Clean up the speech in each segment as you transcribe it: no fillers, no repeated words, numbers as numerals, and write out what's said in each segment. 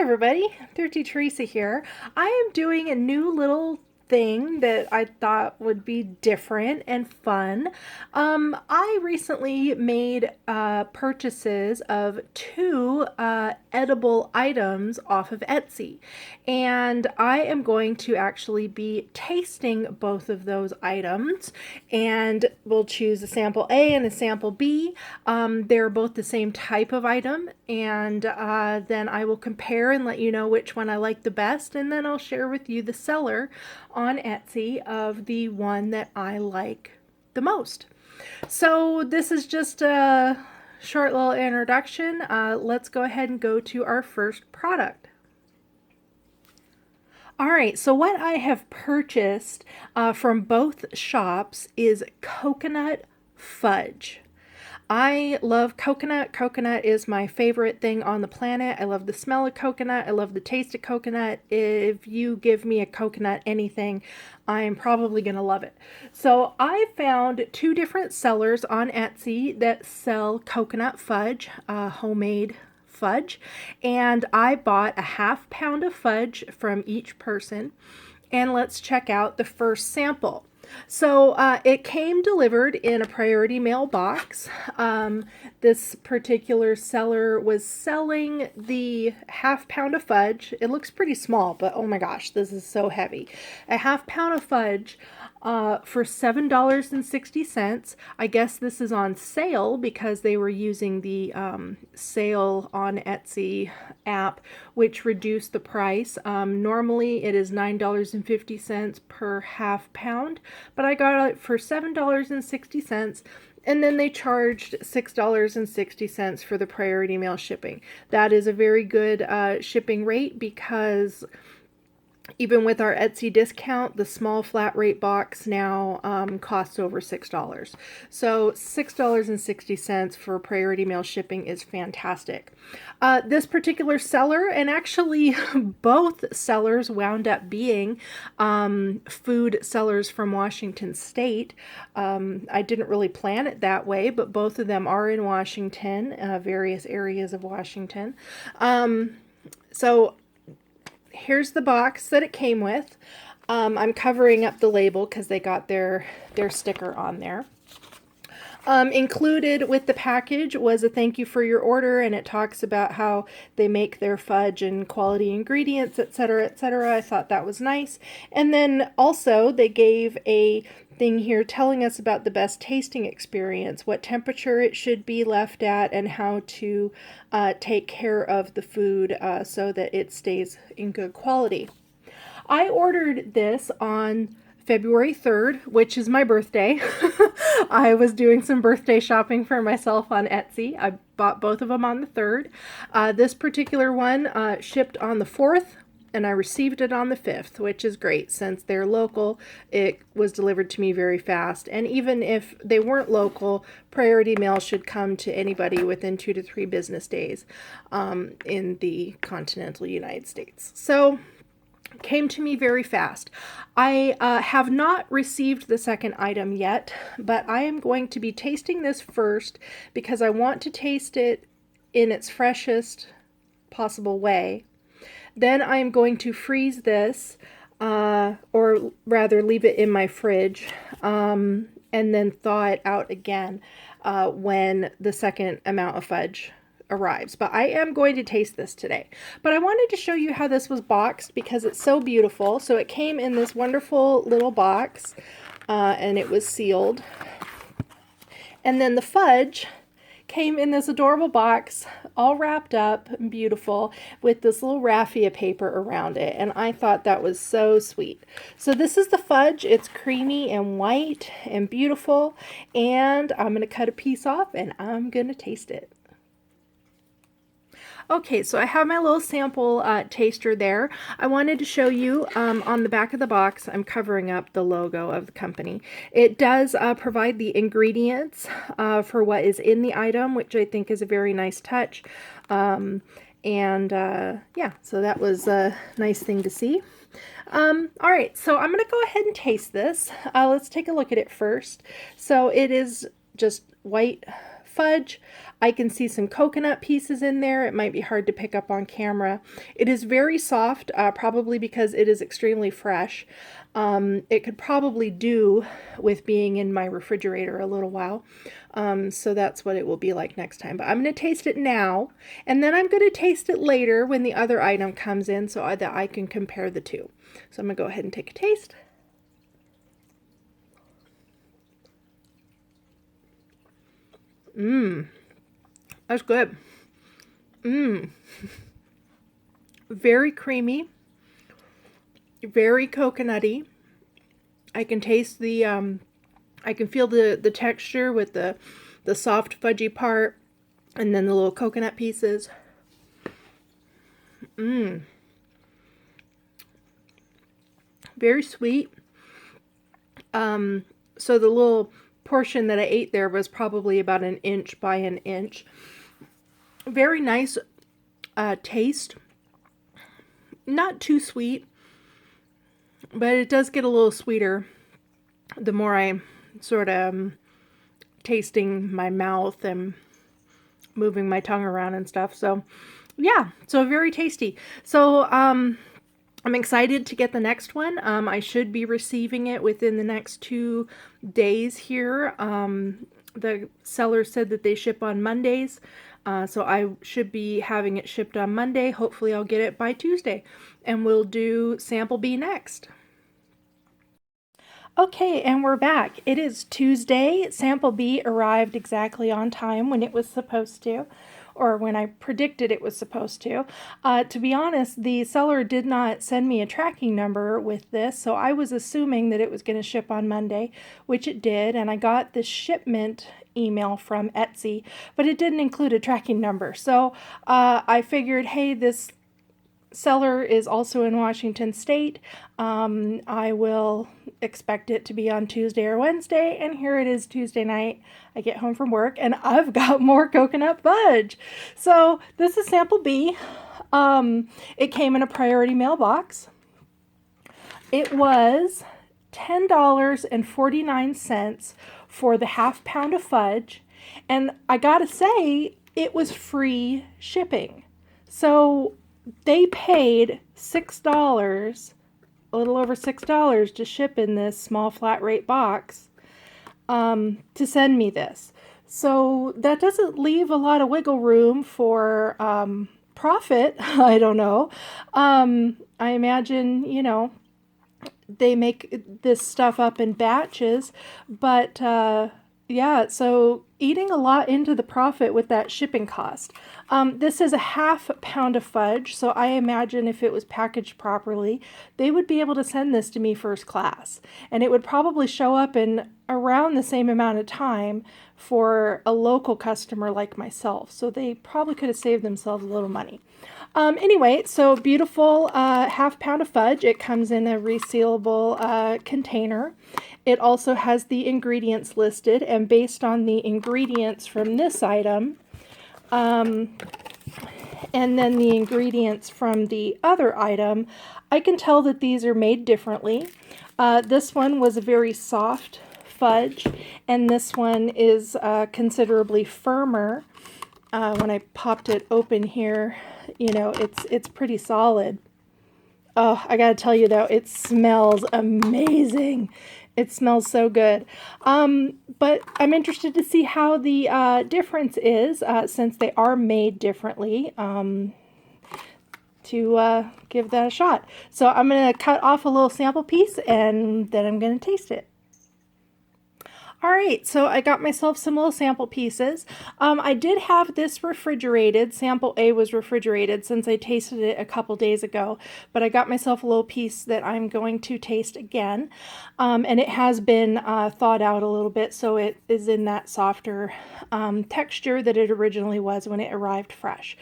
everybody, 30 Teresa here. I am doing a new little thing that I thought would be different and fun. I recently made purchases of two edible items off of Etsy, and I am going to actually be tasting both of those items, and we'll choose a sample A and a sample B. They're both the same type of item, and then I will compare and let you know which one I like the best, and then I'll share with you the seller on Etsy of the one that I like the most. So this is just a short little introduction. Let's go ahead and go to our first product. All right, so what I have purchased from both shops is Coconut Fudge. I love coconut. Coconut is my favorite thing on the planet. I love the smell of coconut. I love the taste of coconut. If you give me a coconut anything, I'm probably going to love it. So I found two different sellers on Etsy that sell coconut fudge, homemade fudge, and I bought a half pound of fudge from each person. And let's check out the first sample. So it came delivered in a priority mail box. This particular seller was selling the half pound of fudge. It looks pretty small, but oh my gosh, this is so heavy. A half pound of fudge for $7.60. I guess this is on sale because they were using the sale on Etsy app, which reduced the price. Normally it is $9.50 per half pound, but I got it for $7.60. And then they charged $6.60 for the priority mail shipping. That is a very good shipping rate because even with our Etsy discount, the small flat rate box now costs over $6. So $6.60 for priority mail shipping is fantastic. This particular seller, and actually both sellers wound up being food sellers from Washington State. I didn't really plan it that way, but both of them are in Washington, various areas of Washington. So here's the box that it came with. I'm covering up the label because they got their sticker on there. Included with the package was a thank you for your order, and it talks about how they make their fudge and quality ingredients, etc., etc. I thought that was nice. And then also they gave a thing here telling us about the best tasting experience, what temperature it should be left at, and how to take care of the food so that it stays in good quality. I ordered this on February 3rd, which is my birthday. I was doing some birthday shopping for myself on Etsy. I bought both of them on the 3rd. This particular one shipped on the 4th, and I received it on the 5th, which is great. Since they're local, it was delivered to me very fast. And even if they weren't local, priority mail should come to anybody within 2 to 3 business days in the continental United States. So came to me very fast. I have not received the second item yet, but I am going to be tasting this first because I want to taste it in its freshest possible way. Then I'm going to freeze this, or rather leave it in my fridge, and then thaw it out again when the second amount of fudge arrives. But I am going to taste this today. But I wanted to show you how this was boxed because it's so beautiful. So it came in this wonderful little box, and it was sealed. And then the fudge came in this adorable box, all wrapped up and beautiful, with this little raffia paper around it, and I thought that was so sweet. So this is the fudge. It's creamy and white and beautiful, and I'm going to cut a piece off and I'm going to taste it. Okay, so I have my little sample taster there. I wanted to show you on the back of the box, I'm covering up the logo of the company. It does provide the ingredients for what is in the item, which I think is a very nice touch. Yeah, so that was a nice thing to see. All right, so I'm going to go ahead and taste this. Let's take a look at it first. So it is just white fudge. I can see some coconut pieces in there. It might be hard to pick up on camera. It is very soft, probably because it is extremely fresh. It could probably do with being in my refrigerator a little while. So that's what it will be like next time. But I'm going to taste it now, and then I'm going to taste it later when the other item comes in so that I can compare the two. So I'm going to go ahead and take a taste. That's good. Very creamy, very coconutty. I can taste I can feel the texture with the soft fudgy part and then the little coconut pieces. Very sweet. So the little portion that I ate there was probably about 1 inch by 1 inch. Very nice taste. Not too sweet, but it does get a little sweeter the more I sort of tasting my mouth and moving my tongue around and stuff. So yeah, so very tasty. So I'm excited to get the next one. I should be receiving it within the next 2 days here. The seller said that they ship on Mondays. So I should be having it shipped on Monday. Hopefully I'll get it by Tuesday. And we'll do sample B next. Okay, and we're back. It is Tuesday. Sample B arrived exactly on time when it was supposed to, or when I predicted it was supposed to. To be honest, the seller did not send me a tracking number with this, so I was assuming that it was going to ship on Monday, which it did, and I got the shipment email from Etsy, but it didn't include a tracking number. So I figured, hey, this seller is also in Washington State. I will expect it to be on Tuesday or Wednesday, and here it is Tuesday night. I get home from work and I've got more coconut fudge. So this is sample B. It came in a priority mailbox. It was $10.49 for the half pound of fudge, and I gotta say, it was free shipping. So they paid $6, a little over $6 to ship in this small flat rate box to send me this. So that doesn't leave a lot of wiggle room for profit. I don't know. I imagine, you know, they make this stuff up in batches, but yeah, so eating a lot into the profit with that shipping cost. This is a half pound of fudge, so I imagine if it was packaged properly, they would be able to send this to me first class, and it would probably show up in around the same amount of time for a local customer like myself, so they probably could have saved themselves a little money. Anyway, so beautiful half pound of fudge. It comes in a resealable container. It also has the ingredients listed, and based on the ingredients from this item, and then the ingredients from the other item, I can tell that these are made differently. This one was a very soft fudge, and this one is considerably firmer. When I popped it open here, you know, it's pretty solid. Oh, I gotta tell you though, it smells amazing. It smells so good. But I'm interested to see how the difference is since they are made differently, to give that a shot. So I'm going to cut off a little sample piece and then I'm going to taste it. All right, so I got myself some little sample pieces. I did have this refrigerated. Sample A was refrigerated since I tasted it a couple days ago, but I got myself a little piece that I'm going to taste again. And it has been thawed out a little bit, so it is in that softer texture that it originally was when it arrived fresh.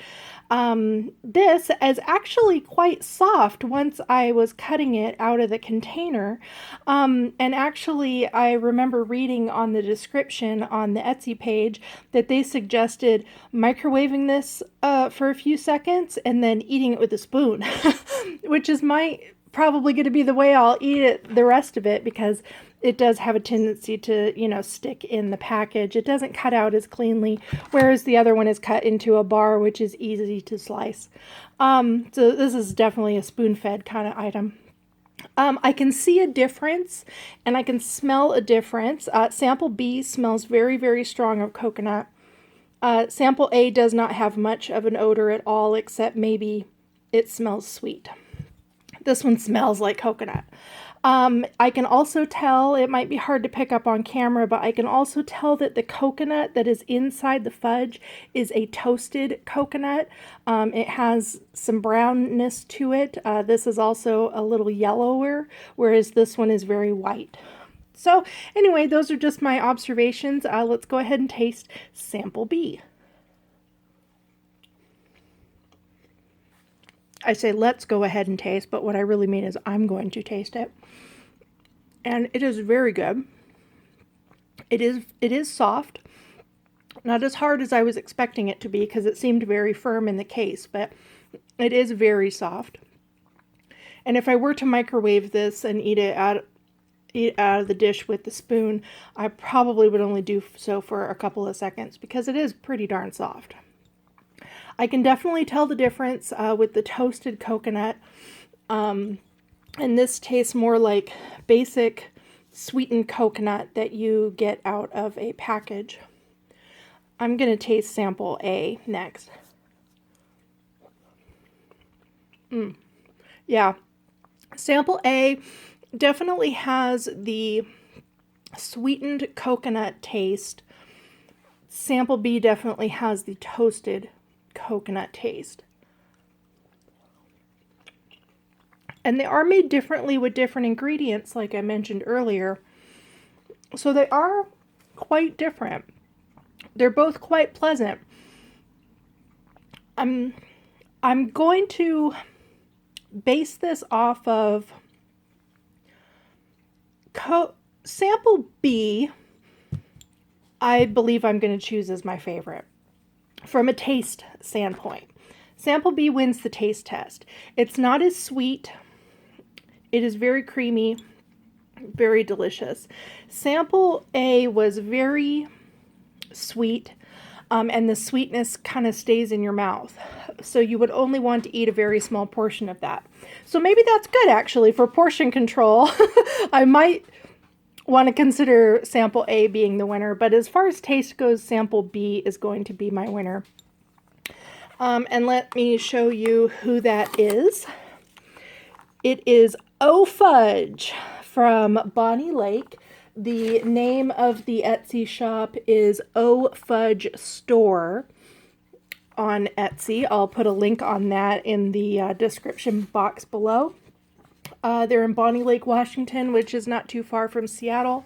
This is actually quite soft once I was cutting it out of the container. And actually, I remember reading on the description on the Etsy page that they suggested microwaving this for a few seconds and then eating it with a spoon, which is probably going to be the way I'll eat it the rest of it, because it does have a tendency to, stick in the package. It doesn't cut out as cleanly, whereas the other one is cut into a bar, which is easy to slice. So this is definitely a spoon-fed kind of item. I can see a difference, and I can smell a difference. Sample B smells very, very strong of coconut. Sample A does not have much of an odor at all, except maybe it smells sweet. This one smells like coconut. I can also tell, it might be hard to pick up on camera, but I can also tell that the coconut that is inside the fudge is a toasted coconut. It has some brownness to it. This is also a little yellower, whereas this one is very white. So anyway, those are just my observations. Let's go ahead and taste sample B. I say let's go ahead and taste, but what I really mean is I'm going to taste it. And it is very good. It is soft. Not as hard as I was expecting it to be, because it seemed very firm in the case, but it is very soft. And if I were to microwave this and eat out of the dish with the spoon, I probably would only do so for a couple of seconds, because it is pretty darn soft. I can definitely tell the difference with the toasted coconut, and this tastes more like basic sweetened coconut that you get out of a package. I'm going to taste sample A next. Yeah, sample A definitely has the sweetened coconut taste. Sample B definitely has the toasted coconut taste. And they are made differently with different ingredients, like I mentioned earlier. So they are quite different. They're both quite pleasant. I'm going to base this off of sample B. I believe I'm going to choose as my favorite from a taste standpoint. Sample B wins the taste test. It's not as sweet. It is very creamy, very delicious. Sample A was very sweet, and the sweetness kind of stays in your mouth. So you would only want to eat a very small portion of that. So maybe that's good, actually, for portion control. I might want to consider sample A being the winner, but as far as taste goes, sample B is going to be my winner. And let me show you who that is. It is O Fudge from Bonnie Lake. The name of the Etsy shop is O Fudge Store on Etsy. I'll put a link on that in the description box below. They're in Bonnie Lake, Washington, which is not too far from Seattle.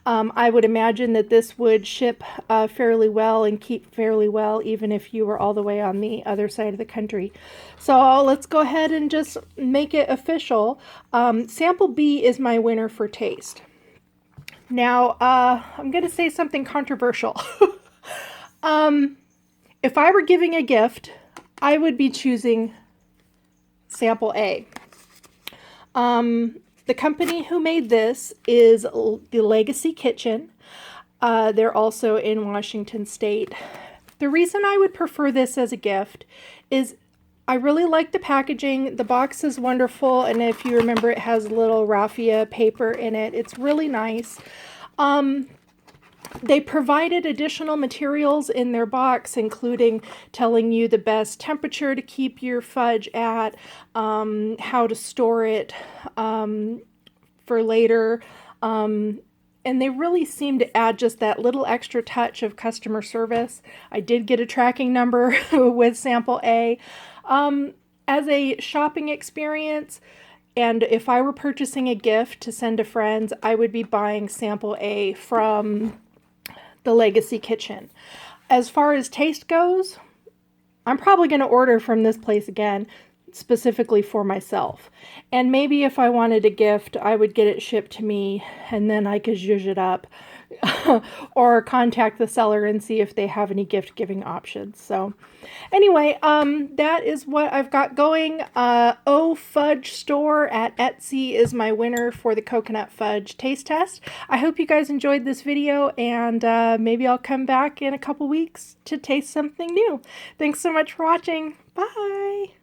I would imagine that this would ship fairly well and keep fairly well, even if you were all the way on the other side of the country. So let's go ahead and just make it official. Sample B is my winner for taste. Now, I'm going to say something controversial. If I were giving a gift, I would be choosing sample A. The company who made this is the Legacy Kitchen. They're also in Washington State. The reason I would prefer this as a gift is I really like the packaging. The box is wonderful, and if you remember, it has little raffia paper in it. It's really nice. They provided additional materials in their box, including telling you the best temperature to keep your fudge at, how to store it for later, and they really seem to add just that little extra touch of customer service. I did get a tracking number with sample A. As a shopping experience, and if I were purchasing a gift to send to friends, I would be buying sample A from the Legacy Kitchen. As far as taste goes, I'm probably going to order from this place again, specifically for myself. And maybe if I wanted a gift, I would get it shipped to me, and then I could zhuzh it up or contact the seller and see if they have any gift giving options. So anyway, that is what I've got going. Oh Fudge Store at Etsy is my winner for the coconut fudge taste test. I hope you guys enjoyed this video, and maybe I'll come back in a couple weeks to taste something new. Thanks so much for watching. Bye!